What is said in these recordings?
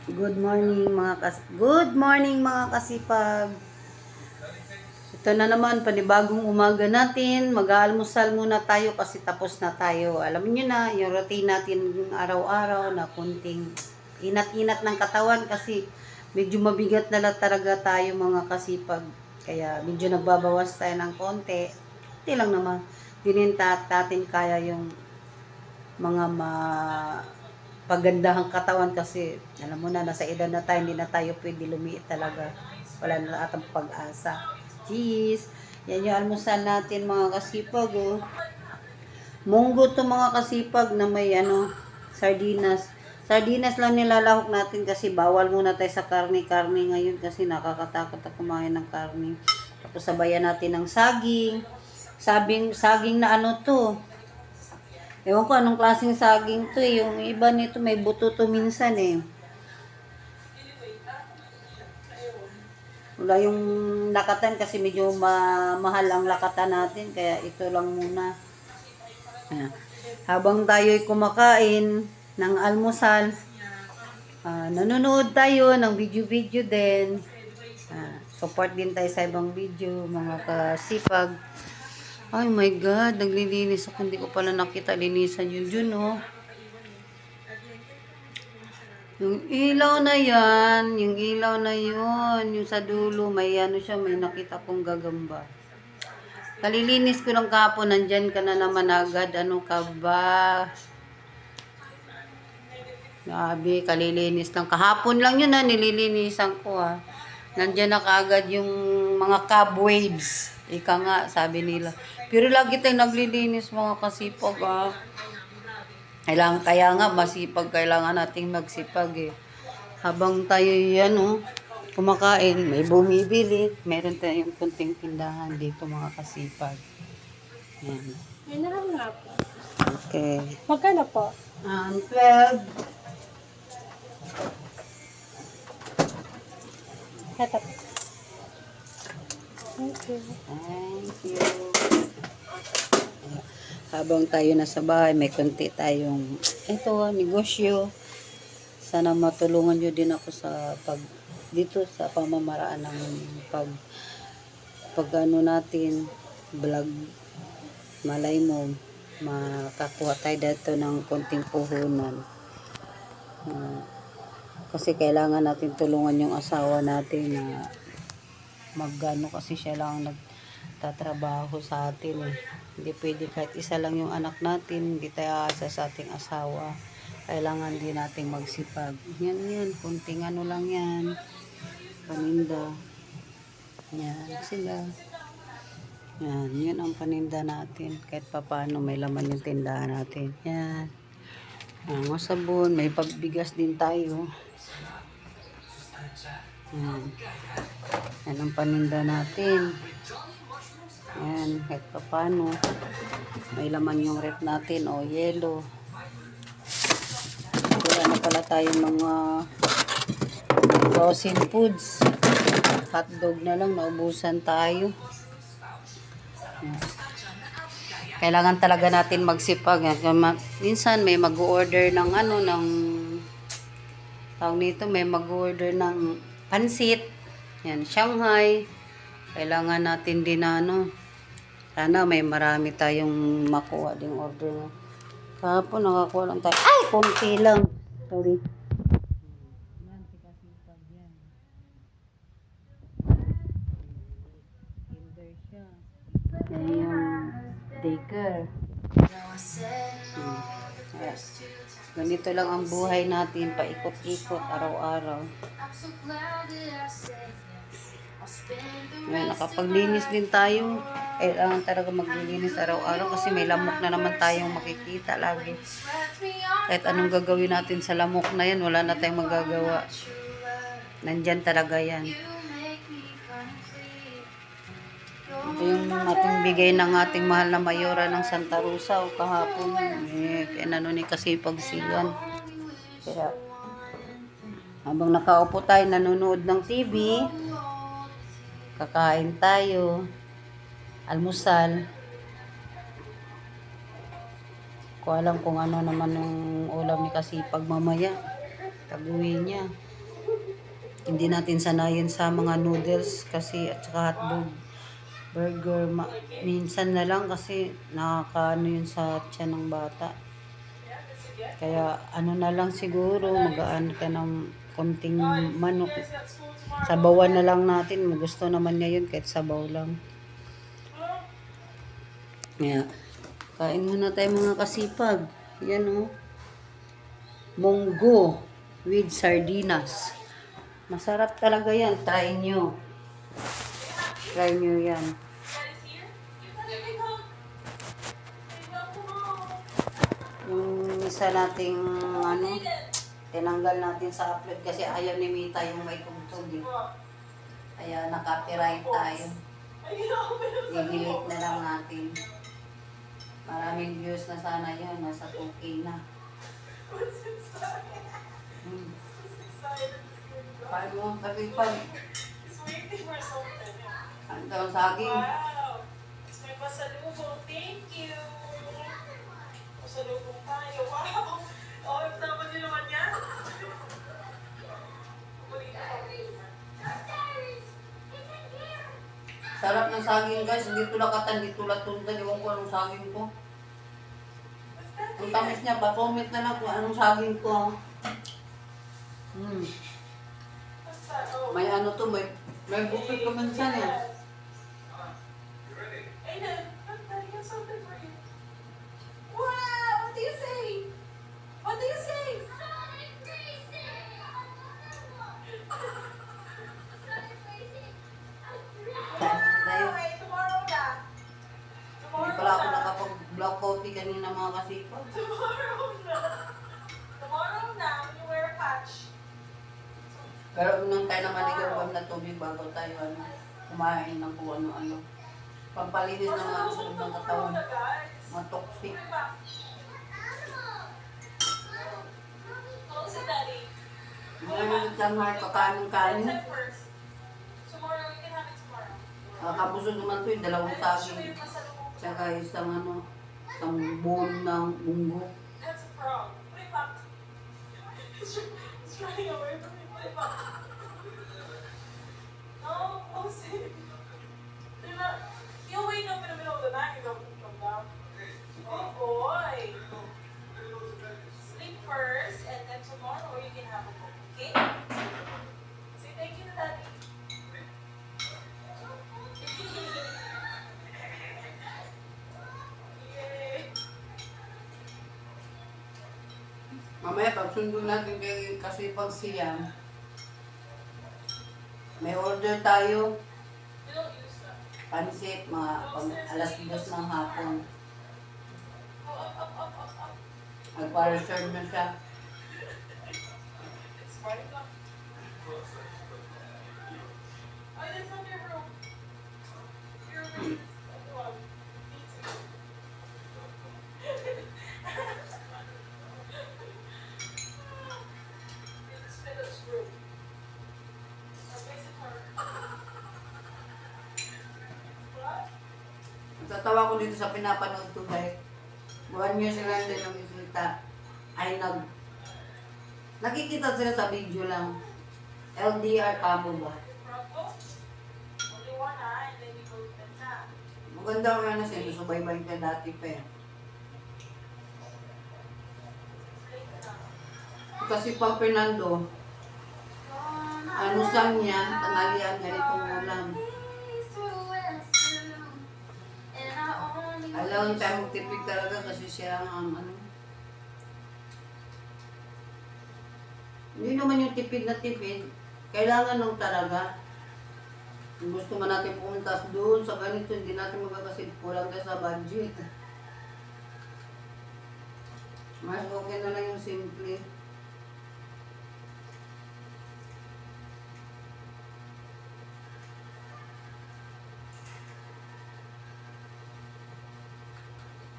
Good morning mga kasipag. Ito na naman panibagong umaga natin. Mag-aalmusal muna tayo kasi tapos na tayo. Alam niyo na yung routine natin yung araw-araw na kunting inat-inat ng katawan kasi medyo mabigat na lang talaga tayo mga kasipag. Kaya medyo nagbabawas tayo ng konti. Hindi lang naman. Natin kaya yung mga pagandahang katawan kasi alam mo na nasa edad na tayo, hindi na tayo pwede lumiit talaga, wala na atang pag-asa. Cheese, yan yung almusal natin mga kasipag. Munggo to mga kasipag na may sardinas lang nilalahok natin kasi bawal muna tayo sa karne ngayon kasi nakakatakot na kumain ng karne. Tapos sabayan natin ng saging na to. Ewan ko anong klaseng saging to eh. Yung iba nito may buto to minsan eh. Wala yung lakatan kasi medyo mahal ang lakatan natin. Kaya ito lang muna. Habang tayo'y kumakain ng almusal, nanonood tayo ng video-video din. Support din tayo sa ibang video, mga kasipag. Ay my God, naglilinis ako. Hindi ko pala nakita. Linisan yun dun, oh. Yung ilaw na yan, yung sa dulo, may siya, may nakita kong gagamba. Kalilinis ko ng kahapon, nandyan ka na naman agad. Ano ka ba? Grabe, kalilinis lang. Kahapon lang yun nililinisan ko Nandyan na kaagad yung mga cobwebs. Ika nga, sabi nila. Pero lagi tayong naglilinis mga kasipag Kaya nga masipag, kailangan nating magsipag Habang tayo kumakain, may bumibili. Meron tayong kunting tindahan dito mga kasipag. Yan. May nalang nga po. Okay. Magkano po? 12. Ito po. Thank you. Thank you. Habang tayo nasa bahay, may konti tayong negosyo. Sana matulungan nyo din ako sa dito sa pamamaraan ng pag natin vlog. Malay mo makakuha tayo dito ng konting puhunan. Kasi kailangan natin tulungan yung asawa natin na kasi siya lang nagtatrabaho sa atin Hindi pwede kahit isa lang yung anak natin, hindi tayo asa sa ating asawa. Kailangan din nating magsipag. Yan, kunting lang yan. Paninda. Yan, sila. Yan, yun ang paninda natin. Kahit papaano may laman yung tindahan natin. Yan. Mga sabon, may pagbigas din tayo. Yan ang paninda natin. Yan, kahit paano may laman yung rep natin o yelo. Wala na pala tayong mga frozen foods. Hotdog na lang, naubusan tayo. Kailangan talaga natin magsipag. Minsan may mag-order ng may mag-order ng pansit. Yan, Shanghai. Kailangan natin din sana may marami tayong makuha ding order Kahapon nakakuha lang tayo. Ay, konti lang. Sorry. Yan, sikasipag yan. Kinder siya. Yan yung daycare. Ganito lang ang buhay natin, paikot-ikot araw-araw. Nakapaglinis din tayo. Kailangan talaga maglilinis araw-araw kasi may lamok na naman tayong makikita lagi. Kahit anong gagawin natin sa lamok na yan, wala na tayong magagawa. Nandyan talaga yan. Ito yung ating bigay ng ating mahal na mayora ng Santa Rosa kahapon. Ni Kasipag siyan. Kaya habang nakaupo tayo nanonood ng TV, kakain tayo, almusal. Ko alam kung ano naman yung ulam ni Kasipag mamaya. Taguhin niya. Hindi natin sanayin sa mga noodles kasi at saka hotdog, burger. Minsan na lang kasi nakakaano yun sa tiyan ng bata. Kaya ano na lang siguro, magaan ka ng konting manok. Sabawan na lang natin. Gusto naman niya yun kahit sabaw lang. Kaya kain muna tayo mga kasipag. Yan oh. Munggo with sardinas. Masarap talaga yan. Try nyo. Try nyo yan. Yung isa nating ano, tinanggal natin sa upload kasi ayaw ni Mita yung may tugtog eh. Kaya na-copyright tayo. I-delete na lang natin. Maraming views na sana yun. Nasa 2K na. Paano mo kapipag? Ano daw saging? Wow! May pasalubong. Thank you! Pasalubong tayo. Wow! OFW naman yan. Sarap ng saging guys. Hindi tulakatan, hindi tulat-tuntan. Ewan ko anong saging ko. Ang tamis niya, pa-comment na lang kung anong saging ko. May ano to, may bukit ko minsan eh. Aiden, I got something for you. Wow! What do you say? What do you say? Tayo. Okay, tomorrow na. Hindi Tomorrow pala ako na. nakapag-black coffee kanina mga kasipag. Tomorrow na. Tomorrow na when you wear a patch. Pero nung tayo na manigawan na tubig bago tayo kumain ng kung ano-ano. Pampalinis ng mga sunog ng katawan. Mga toxic. Oh, si Daddy. Ngayon lang mga kakanin-kanin. Let's first. Tomorrow, we can have it tomorrow. Kabusog naman to yung dalawang saging. Tsaka isang isang bowl ng munggo. That's a frog. Put it back. It's running away from me. Put it back. No, Jose. They're not. He'll wake up in the middle of the night and go, come down. Oh boy. Sleep first, and then tomorrow you can have a book, okay? Say thank you to Daddy. Yay. Mamaya pagsundo natin kay Kasipag Siyam, may order tayo. You don't use that. Pansit, mga alas 2 ng hapon. Go up. Nagpa-reserve na siya. It's right up. Oh, that's not your room. Your room. Well, me too. It's Philip's room. Or visit her. What? Natatawa ko dito sa pinapanood ko guys. 1 year sila din ng isita. Ay nakikita sila sa video lang. LDR kamo ba? Frog? Only one eye, and then you go to the top. Maganda ko yan na siya. Subaybay ka dati pa eh. Kasi pag Fernando, ano sang niya, tanghalian ganitong ulam. Alam tayo magtipid talaga kasi siya ang ano. Hindi naman yung tipid na tipid. Kailangan lang talaga. Kung gusto man natin pumunta doon sa ganito, hindi natin magkakasid. Kulang tayo sa budget. Mas okay na lang yung simple.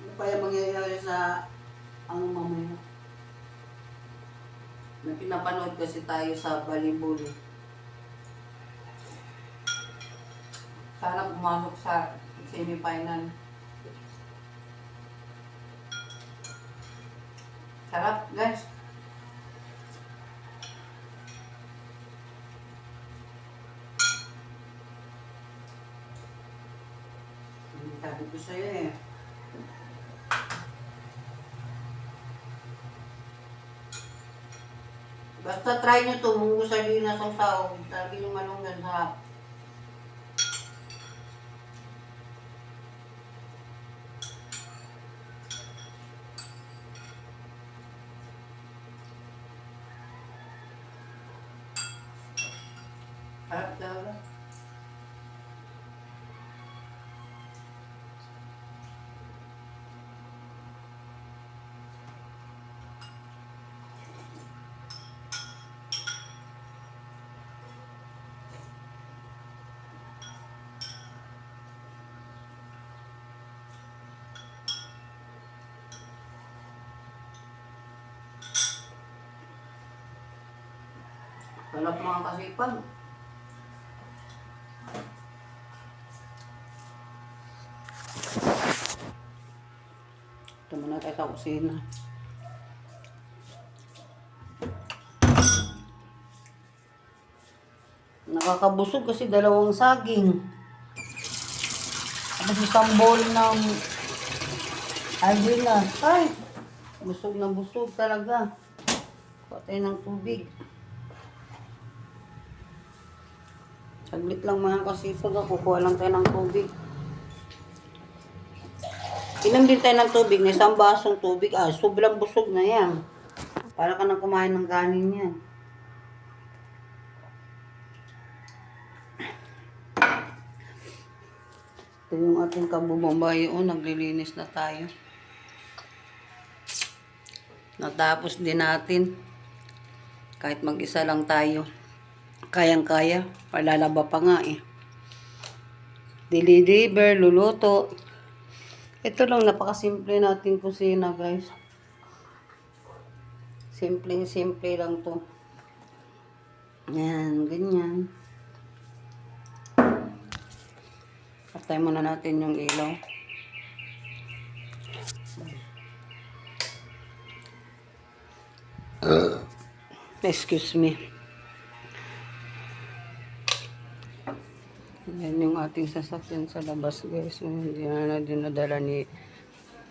Ano kaya mangyayari sa ang mamaya? Na pinapanood kasi tayo sa volleyball. Sana pumasok sa semi-final. Sarap, guys. Sabi ko sa'yo eh. Basta try nyo to, munggo sardinas sa sahog. Lagi nyo malunggan sa harap talaga. Wala pa mga kasipag. Ito muna tayo sa kusina. Nakakabusog kasi dalawang saging. Tapos isang bowl ng sardinas. Ay! Busog na busog talaga. Kuha tayo ng tubig. Saglit lang mga kasipag. Kukuha lang tayo ng tubig. Inom din tayo ng tubig. May isang basong tubig. Sobrang busog na yan. Para ka nang kumain ng kanin yan. Ito yung ating kabubambayo. Naglilinis na tayo. Natapos din natin. Kahit mag-isa lang tayo. Kayang-kaya. Palalaba pa nga eh. Deliver, luluto. Ito lang, napakasimple natin kusina guys. Simple lang to. Yan, ganyan. Patay muna natin yung ilaw. Excuse me. Yan yung ating sasakyan sa labas guys. Hindi na dinadala ni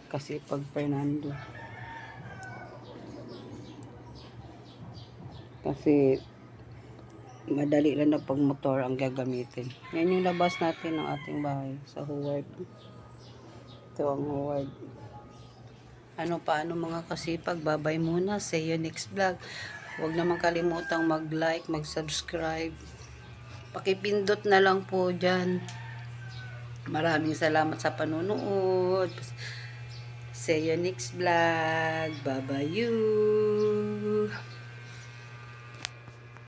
Kasipag Fernando. Kasi madali lang na pag motor ang gagamitin. Yan yung labas natin ng ating bahay sa Howard. Ito ang Howard. Paano mga kasipag, babay muna. See you next vlog. Huwag naman kalimutang mag-like, mag-subscribe. Pakipindot na lang po dyan. Maraming salamat sa panonood. See you next vlog. Bye-bye you.